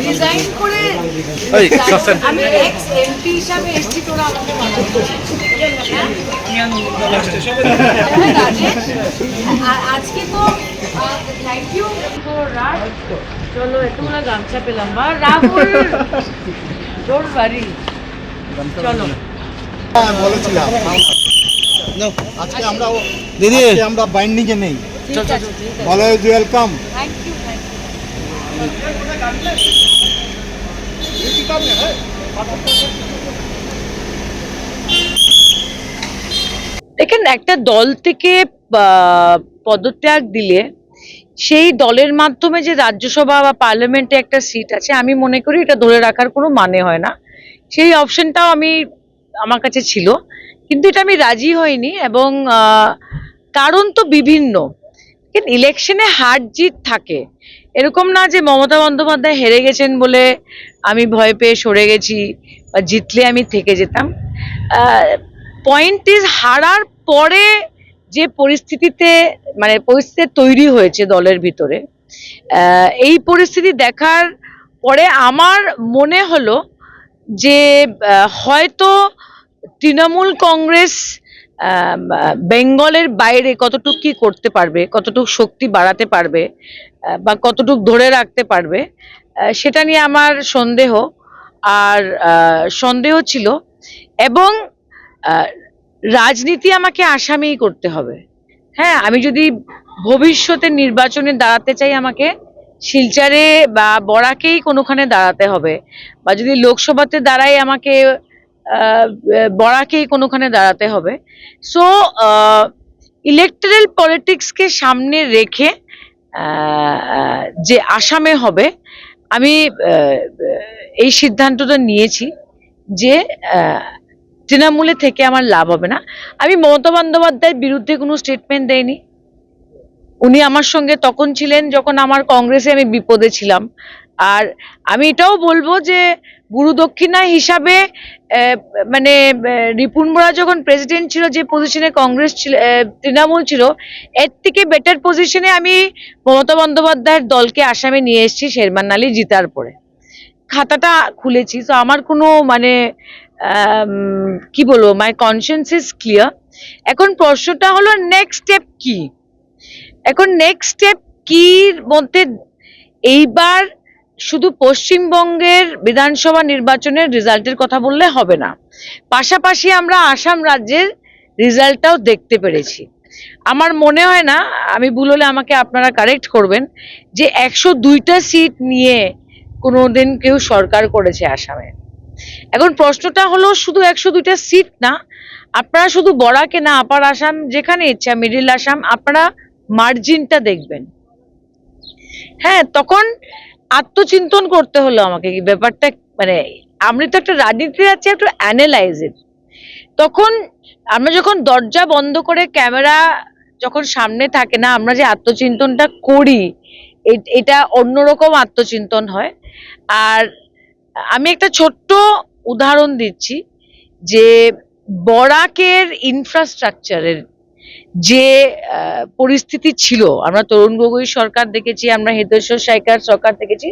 Design করে আমি x MP হিসাবে এসেছি, তোরা আমাকে আর আজকে তো থ্যাংক ইউ রাজ। চলো এতগুলো গামছা পেলাম বা রাহুল ডোন্ট ওয়ারি। চলো বলেছিলাম আজকে আমরা দিদি আমরা বাইন্ডিং এ নেই। ঠিক আছে, ঠিক আছে, always welcome. Thank you, thank দেখেন, একটা দল থেকে পদত্যাগ দিলে সেই দলের মাধ্যমে যে রাজ্যসভা বা পার্লামেন্টে একটা সিট আছে, আমি মনে করি এটা ধরে রাখার কোনো মানে হয় না। সেই অপশনটাও আমার কাছে ছিল, কিন্তু এটা আমি রাজি হইনি। এবং কারণ তো বিভিন্ন, ইলেকশনে হার জিত থাকে। এরকম না যে মমতা বন্দ্যোপাধ্যায় হেরে গেছেন বলে আমি ভয় পেয়ে সরে গেছি বা জিতলে আমি থেকে যেতাম। পয়েন্ট ইজ, হারার পরে যে পরিস্থিতিতে পরিস্থিতি তৈরি হয়েছে দলের ভিতরে, এই পরিস্থিতি দেখার পরে আমার মনে হলো যে হয়তো তৃণমূল কংগ্রেস বেঙ্গলের বাইরে কতটুকু কি করতে পারবে, কতটুকু শক্তি বাড়াতে পারবে বা কতটুকু ধরে রাখতে পারবে, সেটা নিয়ে আমার সন্দেহ আর সন্দেহ ছিল। এবং রাজনীতি আমাকে আসামিই করতে হবে। হ্যাঁ, আমি যদি ভবিষ্যতে নির্বাচনে দাঁড়াতে চাই, আমাকে শিলচরে বা বরাকেই কোনোখানে দাঁড়াতে হবে, বা যদি লোকসভাতে দাঁড়াই আমাকে বরাকেই কোনোখানে দাঁড়াতে হবে। সো ইলেকট্রাল পলিটিক্সকে সামনে রেখে যে আসামে হবে, আমি এই সিদ্ধান্তটা নিয়েছি যে তৃণমূলে থেকে আমার লাভ হবে না। আমি মমতা বন্দ্যোপাধ্যায়ের বিরুদ্ধে কোনো স্টেটমেন্ট দেইনি। উনি আমার সঙ্গে তখন ছিলেন যখন আমার কংগ্রেসে আমি বিপদে ছিলাম। আর আমি এটাও বলবো যে গুরু দক্ষিণা হিসাবে রিপুন বোরা যখন প্রেসিডেন্ট ছিল, যে পজিশনে কংগ্রেস ছিল, তৃণমূল ছিল, এর থেকে বেটার পজিশনে আমি মমতা বন্দ্যোপাধ্যায়ের দলকে আসামে নিয়ে এসেছি শেরমান আলী জিতার পরে। খাতাটা খুলেছি, তো আমার কোনো কি বলবো, মাই কনসিয়েন্স ইজ ক্লিয়ার। এখন প্রশ্নটা হলো নেক্সট স্টেপ কি। এখন নেক্সট স্টেপ কির মধ্যে এইবার শুধু পশ্চিমবঙ্গের বিধানসভা নির্বাচনের রেজাল্টের কথা বললে হবে না, পাশাপাশি আমরা আসাম রাজ্যের রেজাল্টটাও দেখতে পেরেছি। আমার মনে হয় না, আমি ভুল হলে আমাকে আপনারা কারেক্ট করবেন, যে 102টা সিট নিয়ে কোনোদিন কেউ সরকার করেছে আসামে। এখন প্রশ্নটা হলো শুধু 102টা সিট না, আপনারা শুধু বরাকে না, আপার আসাম যেখানে ইচ্ছা, মিডিল আসাম, আপনারা মার্জিনটা দেখবেন। হ্যাঁ, তখন আত্মচিন্তন করতে হলো আমাকে, কি ব্যাপারটা, আমি তো একটা রাজনীতিতে আছি, একটু অ্যানালাইজ ইট। তখন আমরা যখন দরজা বন্ধ করে ক্যামেরা যখন সামনে থাকে না, আমরা যে আত্মচিন্তনটা করি, এটা অন্যরকম আত্মচিন্তন হয়। আর আমি একটা ছোট্ট উদাহরণ দিচ্ছি, যে বরাকের ইনফ্রাস্ট্রাকচারের যে পরিস্থিতি ছিল, আমরা তরুণ গগৈ সরকার দেখেছি, আমরা হেতেশ্বর সাইকার সরকার দেখেছি,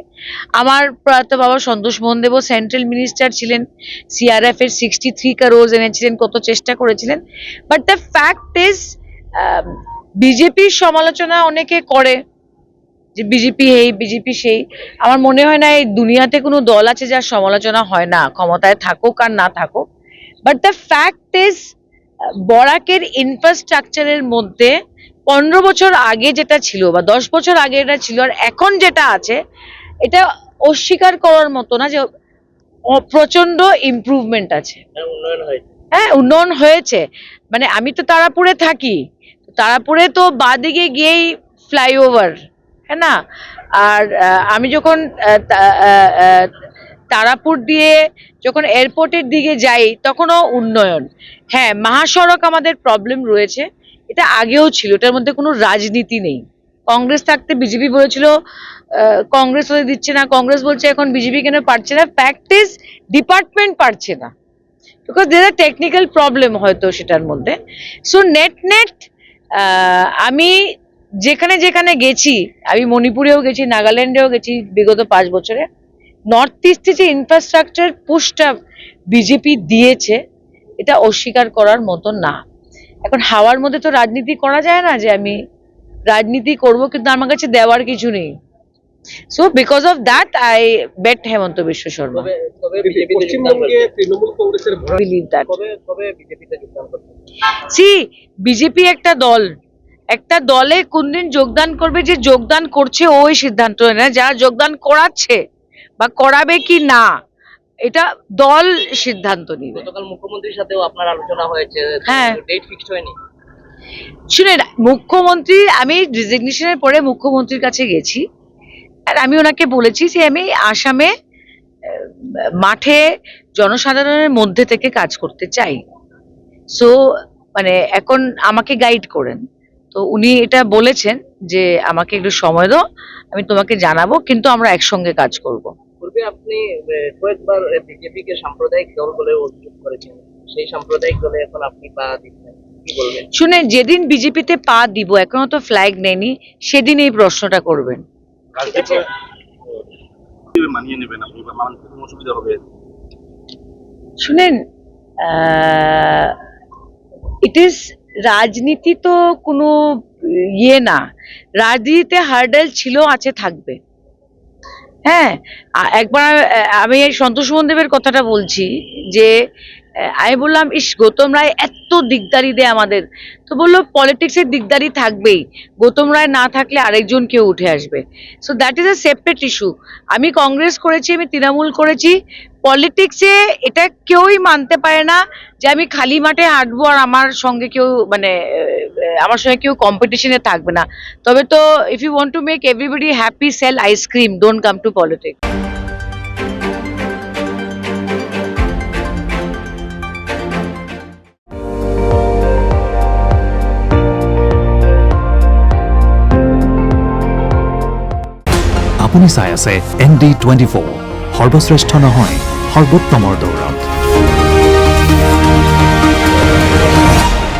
আমার প্রয়াত বাবা সন্তোষ মোহন দেবও সেন্ট্রাল মিনিস্টার ছিলেন, সিআরএফ এর 63 crores এনেছিলেন, কত চেষ্টা করেছিলেন। বাট দ্য ফ্যাক্ট ইজ, বিজেপির সমালোচনা অনেকে করে যে বিজেপি এই বিজেপি সেই। আমার মনে হয় না এই দুনিয়াতে কোনো দল আছে যার সমালোচনা হয় না, ক্ষমতায় থাকুক আর না থাকুক। বাট দ্য ফ্যাক্ট ইজ, বরাকের ইনফ্রাস্ট্রাকচারের মধ্যে 15 বছর আগে যেটা ছিল বা 10 বছর আগে এটা ছিল, আর এখন যেটা আছে, এটা অস্বীকার করার মতো না যে প্রচন্ড ইমপ্রুভমেন্ট আছে। হ্যাঁ, উন্নয়ন হয়েছে। আমি তো তারাপুরে থাকি, তারাপুরে তো বাঁদিকে গিয়েই ফ্লাইওভার, হ্যাঁ না। আর আমি যখন তারাপুর দিয়ে যখন এয়ারপোর্টের দিকে যাই, তখনও উন্নয়ন। হ্যাঁ, মহাসড়ক আমাদের প্রবলেম রয়েছে, এটা আগেও ছিল, এটার মধ্যে কোনো রাজনীতি নেই। কংগ্রেস থাকতে বিজেপি বলেছিল কংগ্রেস হতে দিচ্ছে না, কংগ্রেস বলছে এখন বিজেপি কেন পারছে না। ফ্যাক্ট ইজ, ডিপার্টমেন্ট পারছে না, because there are technical problem হয়তো সেটার মধ্যে। সো নেট আমি যেখানে যেখানে গেছি, আমি মণিপুরেও গেছি, নাগাল্যান্ডেও গেছি বিগত 5 বছরে, নর্থ ইস্টে যে ইনফ্রাস্ট্রাকচার পুশটা বিজেপি দিয়েছে, এটা অস্বীকার করার মতো না। এখন হাওয়ার মধ্যে তো রাজনীতি করা যায় না যে আমি রাজনীতি করব কিন্তু আমার কাছে দেওয়ার কিছু নেই। So because of that I bet Himanta Biswa Sarma. পশ্চিমবঙ্গে তৃণমূল কংগ্রেসের ভরা বিলিভ দ্যাট কবে বিজেপিতে যোগদান করবে? সি বিজেপি একটা দলে কোনদিন যোগদান করবে, যে যোগদান করছে ওই সিদ্ধান্ত নেয়, যারা যোগদান করাচ্ছে বা করাবে কি না এটা দল সিদ্ধান্ত নিবে। গতকাল মুখ্যমন্ত্রীর সাথেও আপনার আলোচনা হয়েছে, হ্যাঁ। ডেট ফিক্সড হয়নি? শুনেন, মুখ্যমন্ত্রী, আমি রেজিগনেশনের পরে মুখ্যমন্ত্রীর কাছে গেছি আর আমি ওনাকে বলেছি যে আমি আসামে মাঠে জনসাধারণের মধ্যে থেকে কাজ করতে চাই। সো মানে এখন আমাকে গাইড করেন। তো উনি এটা বলেছেন যে আমাকে একটু সময় দাও, আমি তোমাকে জানাবো, কিন্তু আমরা একসঙ্গে কাজ করব। পূর্বে আপনি কয়েকবার বিজেপিকে সাম্প্রদায়িক দল বলে অভিযোগ করেছেন, সেই সাম্প্রদায়িক দলে এখন আপনি পা দিচ্ছেন, কি বলবেন? শুনে, যেদিন বিজেপিতে পা দিব, এখনো তো ফ্ল্যাগ নেয়নি, সেদিন এই প্রশ্নটা করবেন। ঠিক আছে। মানিয়ে নেবেন আপনি বা মানতে কোনো অসুবিধা হবে? শুনেন, ইট ইজ রাজনীতি তো কোনো ইয়ে না, রাজনীতিতে হার্ডেল ছিল, আছে, থাকবে। হ্যাঁ, একবার আমি এই সন্তোষ দেবের কথাটা বলছি যে আমি বললাম, ইস গৌতম রায় এত দিকদারি দেয় আমাদের, তো বললো পলিটিক্সের দিকদারি থাকবেই, গৌতম রায় না থাকলে আরেকজন কেউ উঠে আসবে। So that is a separate issue. আমি কংগ্রেস করেছি, আমি তৃণমূল করেছি, পলিটিক্সে এটা কেউই মানতে পারে না যে আমি খালি মাঠে হাঁটবো আর আমার সঙ্গে কেউ মানে আমার সঙ্গে কেউ কম্পিটিশনে থাকবে না। তবে তো if you want to make everybody happy, sell ice cream, don't come to politics. আপুনি চাই আছে ND24, সৰ্বশ্ৰেষ্ঠ নহয় সৰ্বোত্তমৰ দৌৰণ।